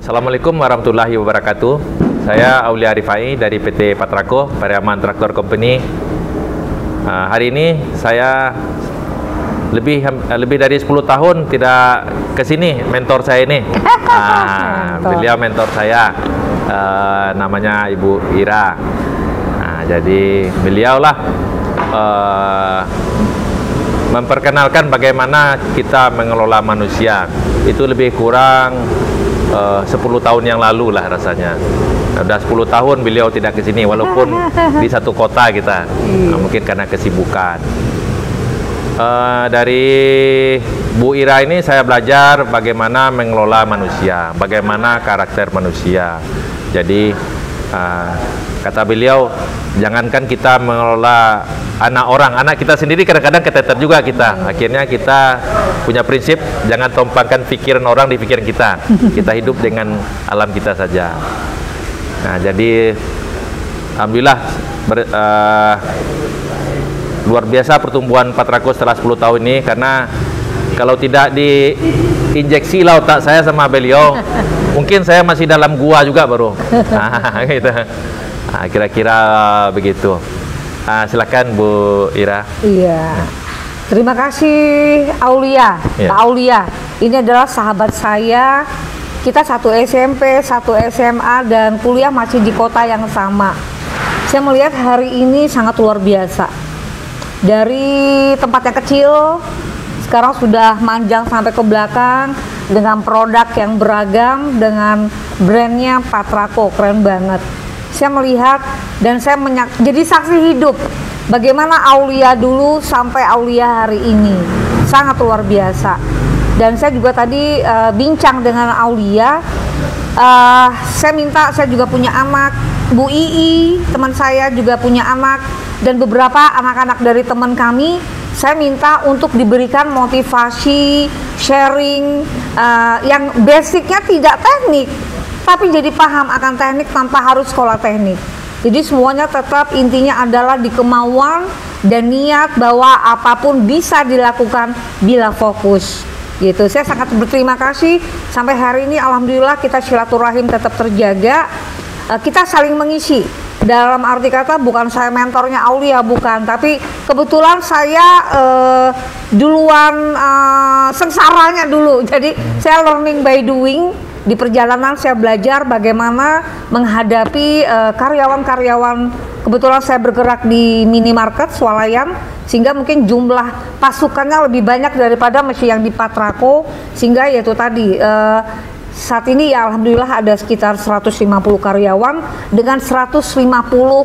Assalamualaikum warahmatullahi wabarakatuh. Saya Aulia Rifai dari PT Patrako, Pariaman Traktor Company. Hari ini saya lebih dari 10 tahun tidak ke sini, mentor saya ini. Beliau mentor saya, namanya Ibu Ira. Jadi beliaulah memperkenalkan bagaimana kita mengelola manusia. Itu lebih kurang 10 tahun yang lalu lah rasanya. Udah 10 tahun beliau tidak ke sini, walaupun di satu kota kita. Mungkin karena kesibukan. Dari Bu Ira ini saya belajar bagaimana mengelola manusia, bagaimana karakter manusia. Jadi kata beliau, jangankan kita mengelola anak kita sendiri, kadang-kadang keteter juga kita. Akhirnya kita punya prinsip, jangan tumpangkan pikiran orang di pikiran kita. Kita hidup dengan alam kita saja. Nah, jadi alhamdulillah luar biasa pertumbuhan Patrako setelah 10 tahun ini, karena kalau tidak diinjeksi lah otak saya sama beliau, mungkin saya masih dalam gua juga baru. Gitu. Kira-kira begitu. Silakan Bu Ira. Iya. Terima kasih Aulia, Pak Aulia. Ini adalah sahabat saya. Kita satu SMP, satu SMA, dan kuliah masih di kota yang sama. Saya melihat hari ini sangat luar biasa. Dari tempat yang kecil, sekarang sudah manjang sampai ke belakang dengan produk yang beragam, dengan brandnya Patrako, keren banget. Saya melihat dan saya jadi saksi hidup bagaimana Aulia dulu sampai Aulia hari ini, sangat luar biasa. Dan saya juga tadi bincang dengan Aulia. Saya juga punya anak, Bu Ii, teman saya juga punya anak, dan beberapa anak-anak dari teman kami. Saya minta untuk diberikan motivasi, sharing yang basicnya tidak teknik, tapi jadi paham akan teknik tanpa harus sekolah teknik. Jadi semuanya tetap intinya adalah di kemauan dan niat bahwa apapun bisa dilakukan bila fokus. Gitu. Saya sangat berterima kasih sampai hari ini alhamdulillah kita silaturahim tetap terjaga. Kita saling mengisi. Dalam arti kata bukan saya mentornya Aulia, bukan, tapi kebetulan saya duluan sengsaranya dulu. Jadi saya learning by doing. Di perjalanan saya belajar bagaimana menghadapi karyawan-karyawan. Kebetulan saya bergerak di minimarket swalayan, sehingga mungkin jumlah pasukannya lebih banyak daripada mesin yang di Patrako. Sehingga yaitu tadi saat ini ya alhamdulillah ada sekitar 150 karyawan dengan 150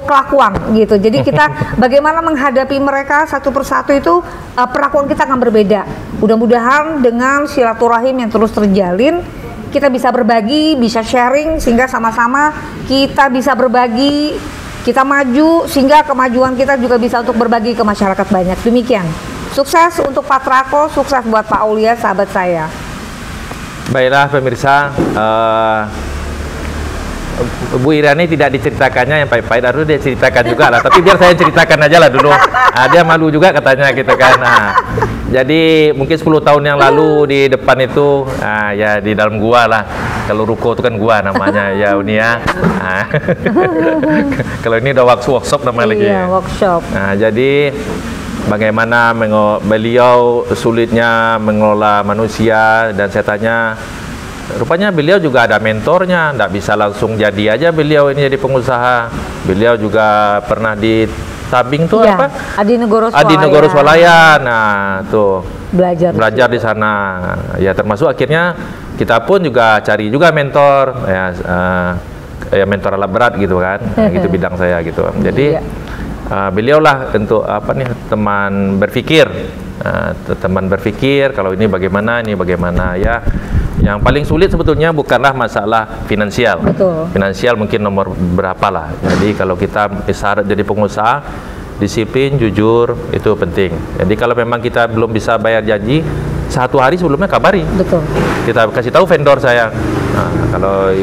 kelakuan gitu. Jadi kita bagaimana menghadapi mereka satu persatu itu perlakuan kita akan berbeda. Mudah-mudahan dengan silaturahim yang terus terjalin, kita bisa berbagi, bisa sharing, sehingga sama-sama kita bisa berbagi, kita maju, sehingga kemajuan kita juga bisa untuk berbagi ke masyarakat banyak. Demikian. Sukses untuk Patrako, sukses buat Pak Aulia, sahabat saya. Baiklah pemirsa, Bu Ira ini tidak diceritakannya yang pahit-pahit, harus dia ceritakan juga lah. Tapi biar saya ceritakan aja lah dulu. Dia malu juga katanya gitu kan. Jadi mungkin 10 tahun yang lalu di depan itu, ya di dalam gua lah. Kalau ruko itu kan gua namanya ya Uni ya. Kalau ini udah workshop namanya lagi. Iya, workshop. Jadi bagaimana beliau sulitnya mengelola manusia, dan saya tanya, rupanya beliau juga ada mentornya, tidak bisa langsung jadi aja beliau ini jadi pengusaha. Beliau juga pernah di Tabing tuh apa? Adi Negoro Swalayan. Nah, tuh belajar di sana. Ya termasuk akhirnya kita pun juga cari juga mentor, ya mentor alat berat gitu kan. Gitu bidang saya gitu. Jadi beliau lah untuk teman berpikir. Teman berpikir kalau ini bagaimana ya. Yang paling sulit sebetulnya bukanlah masalah finansial. Betul. Finansial mungkin nomor berapa lah. Jadi kalau kita syarat jadi pengusaha, disiplin, jujur, itu penting. Jadi kalau memang kita belum bisa bayar janji, 1 hari sebelumnya kabari. Betul. Kita kasih tahu vendor saya. Nah,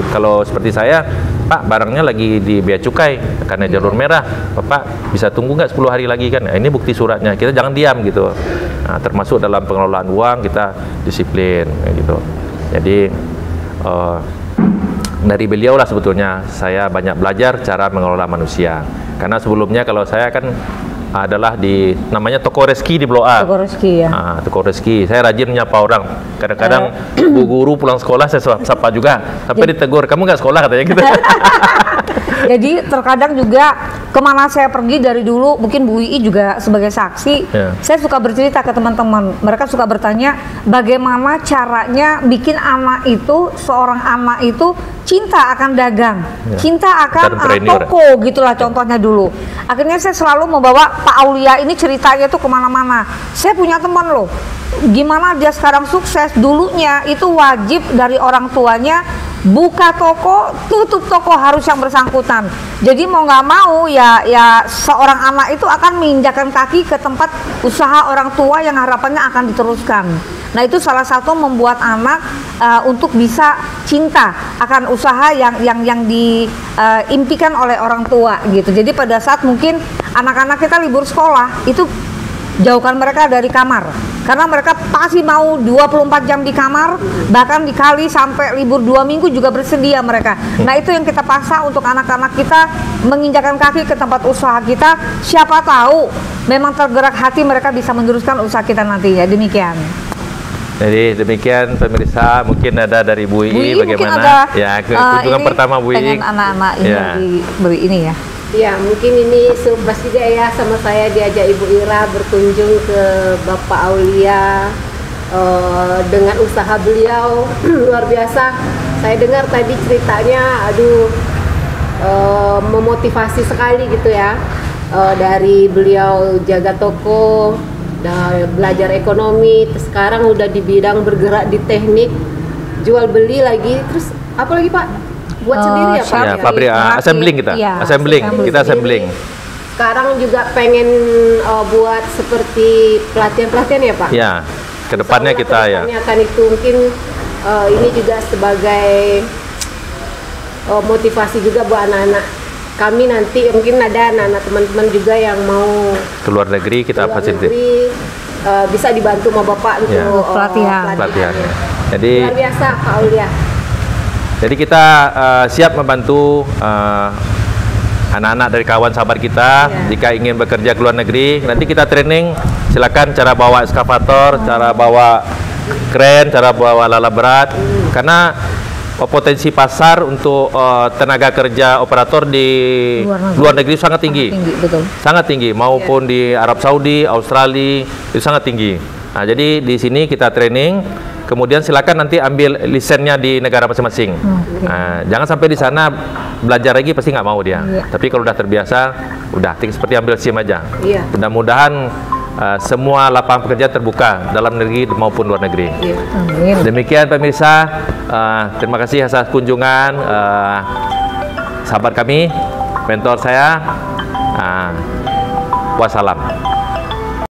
kalau seperti saya, Pak, barangnya lagi di bea cukai karena jalur merah, Bapak bisa tunggu nggak 10 hari lagi kan? Nah, ini bukti suratnya. Kita jangan diam gitu. Nah, termasuk dalam pengelolaan uang kita disiplin gitu. Jadi dari beliau lah sebetulnya saya banyak belajar cara mengelola manusia. Karena sebelumnya kalau saya kan adalah di namanya toko rezeki di Blok A. Toko rezeki ya. Toko rezeki. Saya rajin menyapa orang. Kadang-kadang bu guru pulang sekolah saya sapa juga. Sampai ditegur, kamu nggak sekolah katanya gitu. Jadi terkadang juga kemana saya pergi dari dulu, mungkin Bu Ii juga sebagai saksi, saya suka bercerita ke teman-teman. Mereka suka bertanya bagaimana caranya bikin anak itu, seorang anak itu cinta akan dagang, cinta akan toko gitulah contohnya dulu. Akhirnya saya selalu membawa Pak Aulia ini ceritanya tuh kemana-mana. Saya punya teman loh, gimana dia sekarang sukses. Dulunya itu wajib dari orang tuanya buka toko, tutup toko harus yang bersangkutan. Jadi mau nggak mau ya seorang anak itu akan menginjakkan kaki ke tempat usaha orang tua yang harapannya akan diteruskan. Nah itu salah satu membuat anak untuk bisa cinta akan usaha yang diimpikan oleh orang tua gitu. Jadi pada saat mungkin anak-anak kita libur sekolah itu jauhkan mereka dari kamar, karena mereka pasti mau 24 jam di kamar, bahkan dikali sampai libur 2 minggu juga bersedia mereka. Nah itu yang kita paksa untuk anak-anak kita menginjakan kaki ke tempat usaha kita. Siapa tahu memang tergerak hati mereka bisa meneruskan usaha kita nantinya. Demikian. Jadi demikian pemirsa, mungkin ada dari Bu Ii bagaimana ada, ya kunjungan pertama Bu Ii dengan anak-anak ini ya. Beri ini ya. Ya, mungkin ini surprise juga ya, sama saya diajak Ibu Ira berkunjung ke Bapak Aulia dengan usaha beliau luar biasa. Saya dengar tadi ceritanya, aduh memotivasi sekali gitu ya. Dari beliau jaga toko, belajar ekonomi, terus sekarang udah di bidang bergerak di teknik, jual beli lagi, terus apa lagi Pak? Buat sendiri ya Pak? Ya, pabrik assembling kita, ya, kita assembling. Sekarang juga pengen buat seperti pelatihan-pelatihan ya Pak? Ya, kedepannya kita ya. Akan itu mungkin ini juga sebagai motivasi juga buat anak-anak kami nanti. Mungkin ada anak-anak teman-teman juga yang mau keluar negeri, kita fasilitasi. Bisa dibantu sama Bapak untuk pelatihan. Jadi luar biasa Pak Aulia. Jadi kita siap membantu anak-anak dari kawan sahabat kita jika ingin bekerja ke luar negeri. Nanti kita training, silakan cara bawa ekskavator, cara bawa kren, cara bawa alat berat. Karena potensi pasar untuk tenaga kerja operator di luar negeri sangat tinggi. Betul. Sangat tinggi, maupun di Arab Saudi, Australia itu sangat tinggi. Nah, jadi di sini kita training. Kemudian silakan nanti ambil lisennya di negara masing-masing. Nah, jangan sampai di sana belajar lagi pasti nggak mau dia. Tapi kalau udah terbiasa, udah seperti ambil SIM aja. Mudah-mudahan semua lapangan pekerjaan terbuka dalam negeri maupun luar negeri. Demikian pemirsa, terima kasih atas kunjungan sahabat kami, mentor saya. Wassalam.